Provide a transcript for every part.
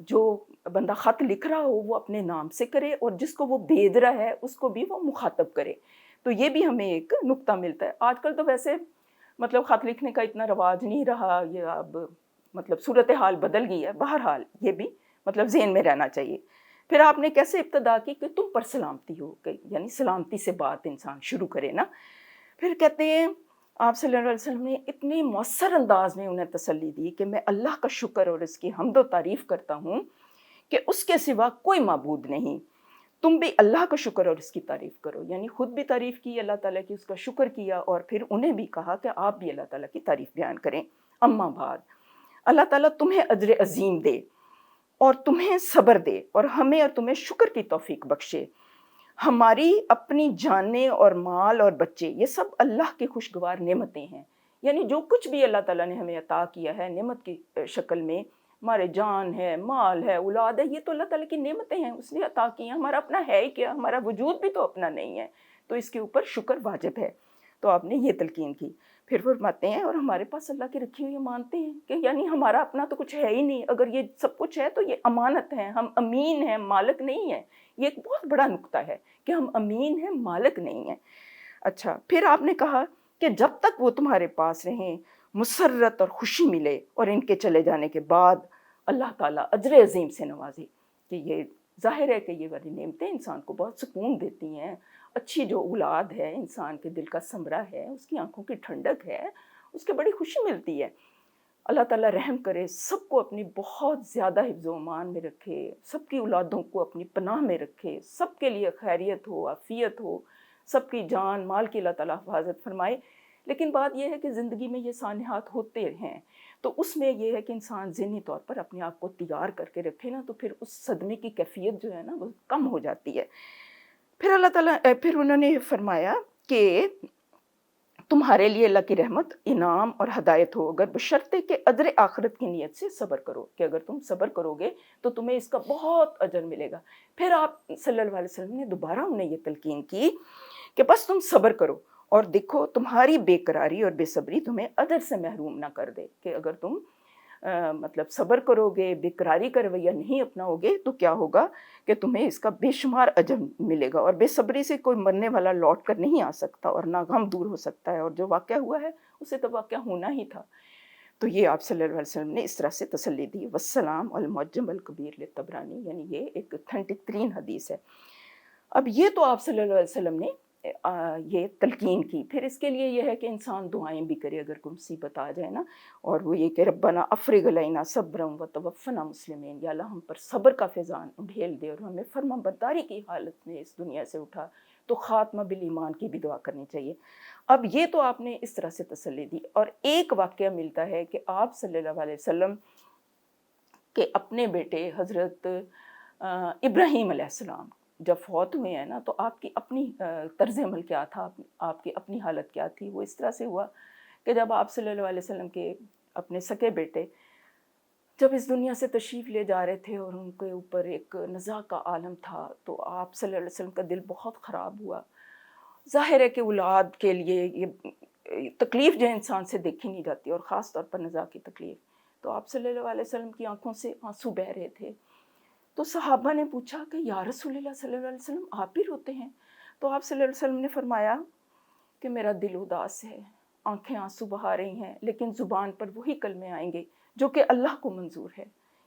جو بندہ خط لکھ رہا ہو وہ اپنے نام سے کرے، اور جس کو وہ بھیج رہا ہے اس کو بھی وہ مخاطب کرے. تو یہ بھی ہمیں ایک نقطہ ملتا ہے. آج کل تو ویسے مطلب خط لکھنے کا اتنا رواج نہیں رہا، یہ اب مطلب صورتحال بدل گئی ہے. بہرحال یہ بھی مطلب ذہن میں رہنا چاہیے. پھر آپ نے کیسے ابتدا کی کہ تم پر سلامتی ہو گئی، یعنی سلامتی سے بات انسان شروع کرے نا. پھر کہتے ہیں آپ صلی اللہ علیہ وسلم نے اتنے مؤثر انداز میں انہیں تسلی دی کہ میں اللہ کا شکر اور اس کی حمد و تعریف کرتا ہوں کہ اس کے سوا کوئی معبود نہیں. تم بھی اللہ کا شکر اور اس کی تعریف کرو. یعنی خود بھی تعریف کی اللہ تعالیٰ کی، اس کا شکر کیا، اور پھر انہیں بھی کہا کہ آپ بھی اللہ تعالیٰ کی تعریف بیان کریں. اما بعد، اللہ تعالیٰ تمہیں اجر عظیم دے اور تمہیں صبر دے، اور ہمیں اور تمہیں شکر کی توفیق بخشے. ہماری اپنی جانیں اور مال اور بچے یہ سب اللہ کی خوشگوار نعمتیں ہیں. یعنی جو کچھ بھی اللہ تعالیٰ نے ہمیں عطا کیا ہے نعمت کی شکل میں، ہمارے جان ہے، مال ہے، اولاد ہے، یہ تو اللہ تعالیٰ کی نعمتیں ہیں، اس نے عطا کی ہیں. ہمارا اپنا ہے ہی کیا، ہمارا وجود بھی تو اپنا نہیں ہے، تو اس کے اوپر شکر واجب ہے. تو آپ نے یہ تلقین کی. پھر فرماتے ہیں اور ہمارے پاس اللہ کی رکھی ہوئی مانتے ہیں کہ یعنی ہمارا اپنا تو کچھ ہے ہی نہیں. اگر یہ سب کچھ ہے تو یہ امانت ہے، ہم امین ہیں، مالک نہیں ہیں. یہ ایک بہت بڑا نقطہ ہے کہ ہم امین ہیں، مالک نہیں ہیں. اچھا، پھر آپ نے کہا کہ جب تک وہ تمہارے پاس رہیں مسرت اور خوشی ملے، اور ان کے چلے جانے کے بعد اللہ تعالیٰ اجر عظیم سے نوازے. کہ یہ ظاہر ہے کہ یہ والی نعمتیں انسان کو بہت سکون دیتی ہیں. اچھی جو اولاد ہے، انسان کے دل کا ثمرہ ہے، اس کی آنکھوں کی ٹھنڈک ہے، اس کے بڑی خوشی ملتی ہے. اللہ تعالیٰ رحم کرے، سب کو اپنی بہت زیادہ حفظ و امان میں رکھے، سب کی اولادوں کو اپنی پناہ میں رکھے، سب کے لیے خیریت ہو، عافیت ہو، سب کی جان مال کی اللہ تعالیٰ حفاظت فرمائے. لیکن بات یہ ہے کہ زندگی میں یہ سانحات ہوتے ہیں، تو اس میں یہ ہے کہ انسان ذہنی طور پر اپنے آپ کو تیار کر کے رکھے نا، تو پھر اس صدمے کی کیفیت جو ہے نا وہ کم ہو جاتی ہے. پھر اللہ تعالیٰ پھر انہوں نے فرمایا کہ تمہارے لیے اللہ کی رحمت، انعام اور ہدایت ہو، اگر بشرطے کہ اجر آخرت کی نیت سے صبر کرو، کہ اگر تم صبر کرو گے تو تمہیں اس کا بہت اجر ملے گا. پھر آپ صلی اللہ علیہ وسلم نے دوبارہ انہیں یہ تلقین کی کہ بس تم صبر کرو، اور دیکھو تمہاری بے قراری اور بے صبری تمہیں اجر سے محروم نہ کر دے. کہ اگر تم مطلب صبر کرو گے، بے قراری کا رویہ نہیں اپناؤ گے، تو کیا ہوگا کہ تمہیں اس کا بے شمار اجر ملے گا. اور بے صبری سے کوئی مرنے والا لوٹ کر نہیں آ سکتا، اور نہ غم دور ہو سکتا ہے، اور جو واقعہ ہوا ہے اسے تو واقعہ ہونا ہی تھا. تو یہ آپ صلی اللہ علیہ وسلم نے اس طرح سے تسلی دی. والسلام المعجم الکبیر للطبرانی، یعنی یہ ایک اتھینٹک ترین حدیث ہے. اب یہ تو آپ صلی اللہ علیہ وسلم نے یہ تلقین کی. پھر اس کے لیے یہ ہے کہ انسان دعائیں بھی کرے اگر کوئی مصیبت آ جائے نا، اور وہ یہ کہ ربنا افرغ علینا صبرا وتوفنا مسلمین، یا اللہ ہم پر صبر کا فیضان ڈھیل دے اور ہمیں فرما برداری کی حالت میں اس دنیا سے اٹھا. تو خاتمہ بالایمان کی بھی دعا کرنی چاہیے. اب یہ تو آپ نے اس طرح سے تسلی دی. اور ایک واقعہ ملتا ہے کہ آپ صلی اللہ علیہ وسلم کے اپنے بیٹے حضرت ابراہیم علیہ السلام جب فوت ہوئے ہیں نا، تو آپ کی اپنی طرز عمل کیا تھا، آپ کی اپنی حالت کیا تھی. وہ اس طرح سے ہوا کہ جب آپ صلی اللہ علیہ وسلم کے اپنے سکے بیٹے جب اس دنیا سے تشریف لے جا رہے تھے اور ان کے اوپر ایک نزاع کا عالم تھا، تو آپ صلی اللہ علیہ وسلم کا دل بہت خراب ہوا. ظاہر ہے کہ اولاد کے لیے یہ تکلیف جو انسان سے دیکھی نہیں جاتی، اور خاص طور پر نزاع کی تکلیف. تو آپ صلی اللہ علیہ وسلم کی آنکھوں سے آنسو بہہ رہے تھے. تو صحابہ نے پوچھا کہ یا رسول اللہ صلی اللہ علیہ وسلم آپ بھی روتے ہیں؟ تو آپ صلی اللہ علیہ وسلم نے فرمایا کہ میرا دل اداس ہے، آنکھیں آنسو بہا رہی ہیں، لیکن زبان پر وہی کلمے آئیں گے جو کہ اللہ کو منظور ہے،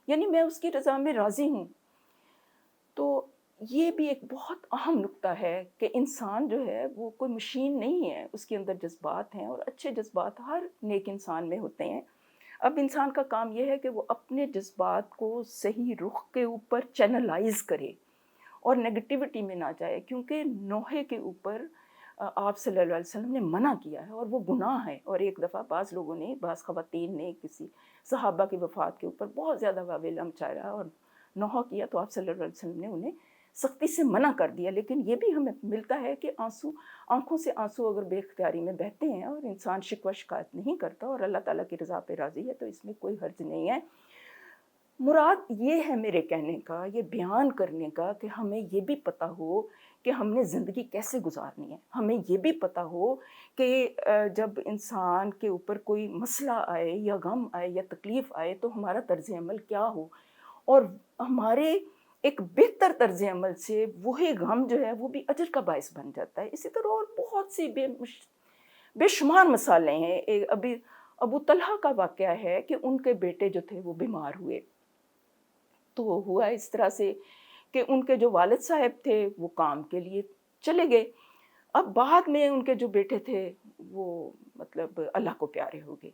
یعنی میں اس کی رضا میں راضی ہوں. تو یہ بھی ایک بہت اہم نقطہ ہے کہ انسان جو ہے وہ کوئی مشین نہیں ہے، اس کے اندر جذبات ہیں، اور اچھے جذبات ہر نیک انسان میں ہوتے ہیں. اب انسان کا کام یہ ہے کہ وہ اپنے جذبات کو صحیح رخ کے اوپر چینلائز کرے اور نگیٹیوٹی میں نہ جائے، کیونکہ نوحے کے اوپر آپ صلی اللہ علیہ وسلم نے منع کیا ہے اور وہ گناہ ہے. اور ایک دفعہ بعض لوگوں نے، بعض خواتین نے کسی صحابہ کی وفات کے اوپر بہت زیادہ واویلا مچایا اور نوحہ کیا، تو آپ صلی اللہ علیہ وسلم نے انہیں سختی سے منع کر دیا. لیکن یہ بھی ہمیں ملتا ہے کہ آنکھوں سے آنسو اگر بے اختیاری میں بہتے ہیں اور انسان شکوہ شکایت نہیں کرتا اور اللہ تعالیٰ کی رضا پہ راضی ہے، تو اس میں کوئی حرج نہیں ہے. مراد یہ ہے میرے کہنے کا، یہ بیان کرنے کا، کہ ہمیں یہ بھی پتہ ہو کہ ہم نے زندگی کیسے گزارنی ہے. ہمیں یہ بھی پتہ ہو کہ جب انسان کے اوپر کوئی مسئلہ آئے یا غم آئے یا تکلیف آئے تو ہمارا طرز عمل کیا ہو. اور ہمارے ایک بہتر طرز عمل سے وہی غم جو ہے وہ بھی اجر کا باعث بن جاتا ہے. اسی طرح اور بہت سی بے شمار مثالیں ہیں. ابھی ابو طلحہ کا واقعہ ہے کہ ان کے بیٹے جو تھے وہ بیمار ہوئے. تو ہوا اس طرح سے کہ ان کے جو والد صاحب تھے وہ کام کے لیے چلے گئے. اب بعد میں ان کے جو بیٹے تھے وہ مطلب اللہ کو پیارے ہو گئے.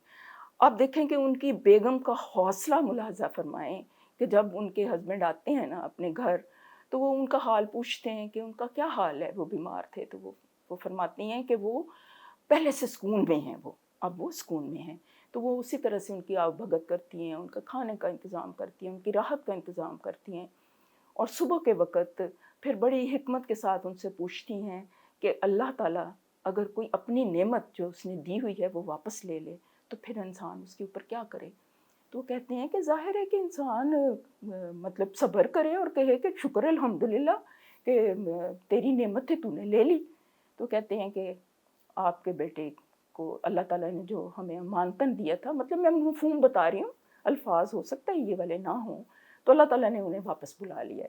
آپ دیکھیں کہ ان کی بیگم کا حوصلہ ملاحظہ فرمائیں کہ جب ان کے ہسبینڈ آتے ہیں نا اپنے گھر تو وہ ان کا حال پوچھتے ہیں کہ ان کا کیا حال ہے. وہ بیمار تھے تو وہ فرماتی ہیں کہ وہ پہلے سے سکون میں ہیں، وہ اب وہ سکون میں ہیں. تو وہ اسی طرح سے ان کی آؤ بھگت کرتی ہیں، ان کا کھانے کا انتظام کرتی ہیں، ان کی راحت کا انتظام کرتی ہیں. اور صبح کے وقت پھر بڑی حکمت کے ساتھ ان سے پوچھتی ہیں کہ اللہ تعالیٰ اگر کوئی اپنی نعمت جو اس نے دی ہوئی ہے وہ واپس لے لے تو پھر انسان اس کے اوپر کیا کرے. تو وہ کہتے ہیں کہ ظاہر ہے کہ انسان مطلب صبر کرے اور کہے کہ شکر الحمدللہ کہ تیری نعمت تھی تو نے لے لی. تو کہتے ہیں کہ آپ کے بیٹے کو اللہ تعالیٰ نے جو ہمیں مانتن دیا تھا، مطلب میں مفہوم بتا رہی ہوں، الفاظ ہو سکتا ہے یہ والے نہ ہوں، تو اللہ تعالیٰ نے انہیں واپس بلا لیا.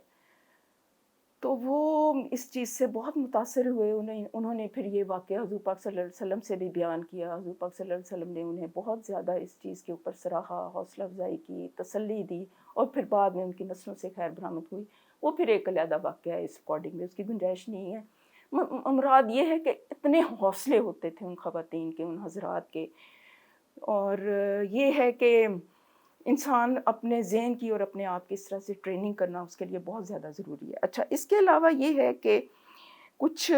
تو وہ اس چیز سے بہت متاثر ہوئے. انہوں نے پھر یہ واقعہ حضور پاک صلی اللہ علیہ وسلم سے بھی بیان کیا. حضور پاک صلی اللہ علیہ وسلم نے انہیں بہت زیادہ اس چیز کے اوپر سراہا، حوصلہ افزائی کی، تسلی دی، اور پھر بعد میں ان کی نسلوں سے خیر برآمد ہوئی. وہ پھر ایک علیحدہ واقعہ ہے، اس اکارڈنگ میں اس کی گنجائش نہیں ہے. مراد یہ ہے کہ اتنے حوصلے ہوتے تھے ان خواتین کے، ان حضرات کے. اور یہ ہے کہ انسان اپنے ذہن کی اور اپنے آپ کی اس طرح سے ٹریننگ کرنا اس کے لیے بہت زیادہ ضروری ہے. اچھا، اس کے علاوہ یہ ہے کہ کچھ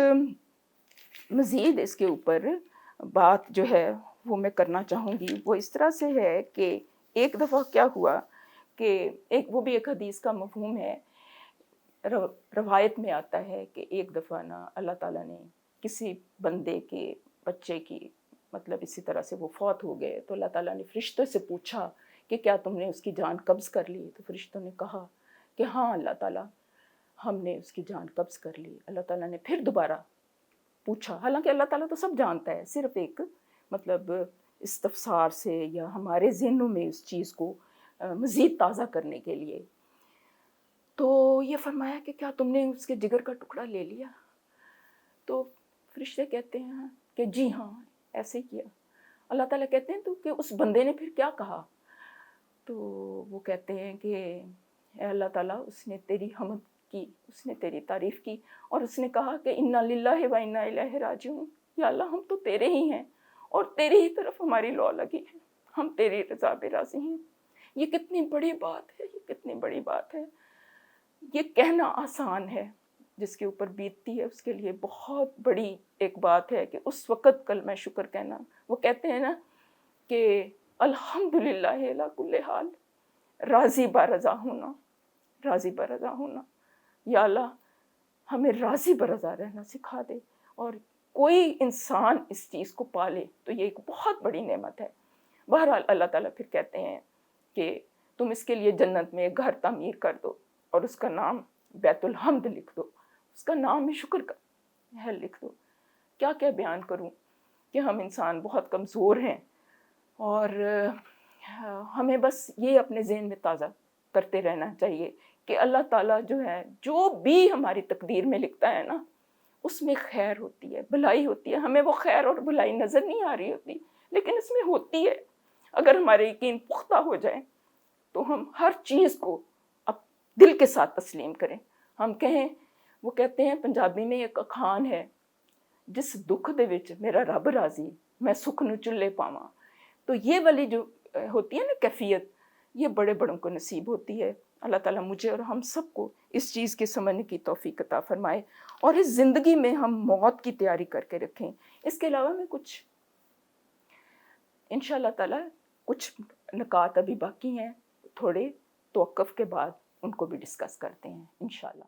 مزید اس کے اوپر بات جو ہے وہ میں کرنا چاہوں گی. وہ اس طرح سے ہے کہ ایک دفعہ کیا ہوا کہ وہ بھی ایک حدیث کا مفہوم ہے. روایت میں آتا ہے کہ ایک دفعہ نا اللہ تعالیٰ نے کسی بندے کے بچے کی مطلب اسی طرح سے وہ فوت ہو گئے، تو اللہ تعالیٰ نے فرشتوں سے پوچھا کہ کیا تم نے اس کی جان قبض کر لی؟ تو فرشتوں نے کہا کہ ہاں اللہ تعالیٰ، ہم نے اس کی جان قبض کر لی. اللہ تعالیٰ نے پھر دوبارہ پوچھا، حالانکہ اللہ تعالیٰ تو سب جانتا ہے، صرف ایک مطلب استفسار سے یا ہمارے ذہنوں میں اس چیز کو مزید تازہ کرنے کے لیے. تو یہ فرمایا کہ کیا تم نے اس کے جگر کا ٹکڑا لے لیا؟ تو فرشتے کہتے ہیں کہ جی ہاں، ایسے کیا. اللہ تعالیٰ کہتے ہیں تو کہ اس بندے نے پھر کیا کہا؟ تو وہ کہتے ہیں کہ اے اللہ تعالیٰ، اس نے تیری حمد کی، اس نے تیری تعریف کی، اور اس نے کہا کہ انا للہ و انا الیہ راجعون. یا اللہ، ہم تو تیرے ہی ہیں اور تیرے ہی طرف ہماری لو لگی ہے، ہم تیری رضا پہ راضی ہیں. یہ کتنی بڑی بات ہے، یہ کتنی بڑی بات ہے. یہ کہنا آسان ہے، جس کے اوپر بیتتی ہے اس کے لیے بہت بڑی ایک بات ہے کہ اس وقت کلمہ شکر کہنا. وہ کہتے ہیں نا کہ الحمدللہ علی کل حال، راضی برضا ہونا، راضی برضا ہونا. یا اللہ، ہمیں راضی برضا رہنا سکھا دے. اور کوئی انسان اس چیز کو پالے تو یہ ایک بہت بڑی نعمت ہے. بہرحال اللہ تعالیٰ پھر کہتے ہیں کہ تم اس کے لیے جنت میں ایک گھر تعمیر کر دو اور اس کا نام بیت الحمد لکھ دو، اس کا نام ہی شکر کا محل لکھ دو. کیا کیا بیان کروں کہ ہم انسان بہت کمزور ہیں، اور ہمیں بس یہ اپنے ذہن میں تازہ کرتے رہنا چاہیے کہ اللہ تعالیٰ جو ہے، جو بھی ہماری تقدیر میں لکھتا ہے نا، اس میں خیر ہوتی ہے، بھلائی ہوتی ہے. ہمیں وہ خیر اور بھلائی نظر نہیں آ رہی ہوتی، لیکن اس میں ہوتی ہے. اگر ہمارے یقین پختہ ہو جائے تو ہم ہر چیز کو اب دل کے ساتھ تسلیم کریں. ہم کہیں، وہ کہتے ہیں پنجابی میں ایک اخان ہے، جس دکھ دے وچ میرا رب راضی، میں سکھ نو چلے پاواں. تو یہ والی جو ہوتی ہے نا کیفیت، یہ بڑے بڑوں کو نصیب ہوتی ہے. اللہ تعالیٰ مجھے اور ہم سب کو اس چیز کے سمجھنے کی توفیق عطا فرمائے، اور اس زندگی میں ہم موت کی تیاری کر کے رکھیں. اس کے علاوہ میں کچھ انشاءاللہ تعالیٰ کچھ نکات ابھی باقی ہیں، تھوڑے توقف کے بعد ان کو بھی ڈسکس کرتے ہیں انشاءاللہ.